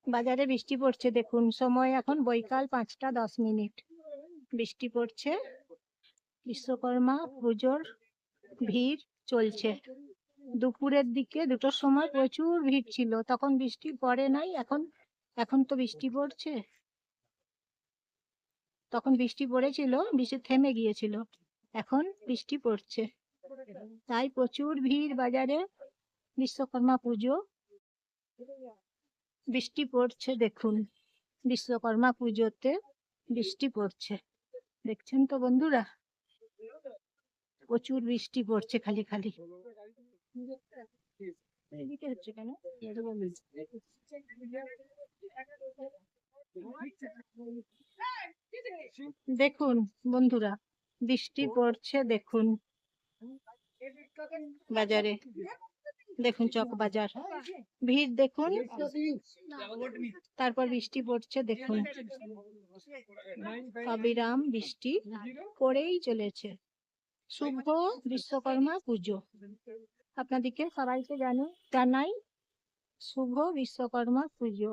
বাজারে বৃষ্টি পড়ছে, দেখুন সময় এখন বৈকাল 5টা 10 মিনিট। বৃষ্টি পড়ছে, বিশ্বকর্মা পুজোর ভিড় চলছে। দুপুরের দিকে 2টোর সময় প্রচুর ভিড় ছিল, তখন বৃষ্টি পড়ে নাই। এখন তো বৃষ্টি পড়ছে, তখন বৃষ্টি পড়েছিল, বৃষ্টি থেমে গিয়েছিল, এখন বৃষ্টি পড়ছে, তাই প্রচুর ভিড় বাজারে। বিশ্বকর্মা পুজো, বৃষ্টি পড়ছে দেখুন, বিশ্বকর্মা পুজোতে বৃষ্টি পড়ছে, দেখছেন তো বন্ধুরা, প্রচুর বৃষ্টি পড়ছে খালি খালি। এদিকে হচ্ছে কেন? দেখুন বন্ধুরা, বৃষ্টি পড়ছে দেখুন বাজারে, দেখুন চক বাজার, ভিড় দেখুন, তারপর বৃষ্টি পড়ছে দেখুন, অবিরাম বৃষ্টি পড়েই চলেছে। শুভ বিশ্বকর্মা পুজো আপনাদেরকে সবাইকে জানাই শুভ বিশ্বকর্মা পুজো।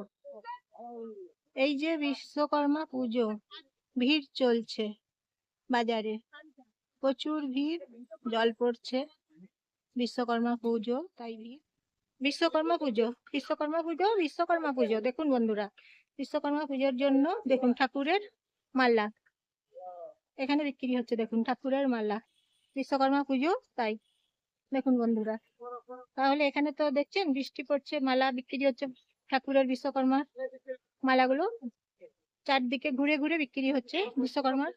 এই যে বিশ্বকর্মা পুজো, ভিড় চলছে বাজারে, প্রচুর ভিড়, জল পড়ছে, বিশ্বকর্মা পুজো তাই ভিড়। বিশ্বকর্মা পুজো, বিশ্বকর্মা পুজো, বিশ্বকর্মা পুজো, দেখুন বন্ধুরা, বিশ্বকর্মা পুজোর জন্য দেখুন ঠাকুরের মালা এখানে বিক্রি হচ্ছে, দেখুন ঠাকুরের মালা, বিশ্বকর্মা পুজো তাই, দেখুন বন্ধুরা। তাহলে এখানে তো দেখছেন বৃষ্টি পড়ছে, মালা বিক্রি হচ্ছে, ঠাকুরের বিশ্বকর্মা মালাগুলো চারদিকে ঘুরে ঘুরে বিক্রি হচ্ছে বিশ্বকর্মার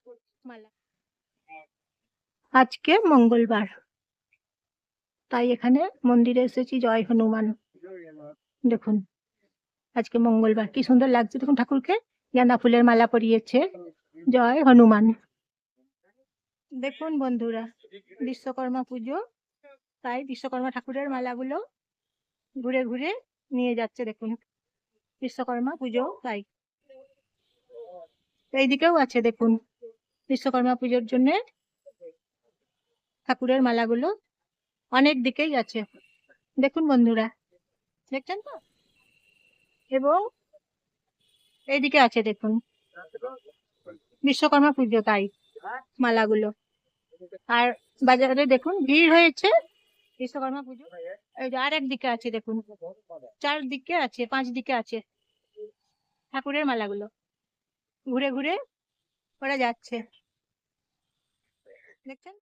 মালা। আজকে মঙ্গলবার, তাই এখানে মন্দিরে এসেছি, জয় হনুমান। দেখুন আজকে মঙ্গলবার, কি সুন্দর লাগছে দেখুন, ঠাকুরকে গাঁদা ফুলের মালা পরিয়েছে, জয় হনুমান। দেখুন বন্ধুরা, বিশ্বকর্মা পুজো তাই বিশ্বকর্মা ঠাকুরের মালাগুলো ঘুরে ঘুরে নিয়ে যাচ্ছে, দেখুন বিশ্বকর্মা পুজো তাই। এইদিকেও আছে দেখুন, বিশ্বকর্মা পুজোর জন্য ঠাকুরের মালাগুলো অনেক দিকেই আছে, দেখুন বন্ধুরা, দেখছেন তো, এবং এইদিকে আছে দেখুন বিশ্বকর্মা পুজো তাই মালাগুলো। আর বাজারে দেখুন ভিড় হয়েছে বিশ্বকর্মা পুজো, এই যে আর একদিকে আছে দেখুন, 4 দিকে আছে, 5 দিকে আছে ঠাকুরের মালাগুলো, ঘুরে ঘুরে ওরা যাচ্ছে, দেখছেন।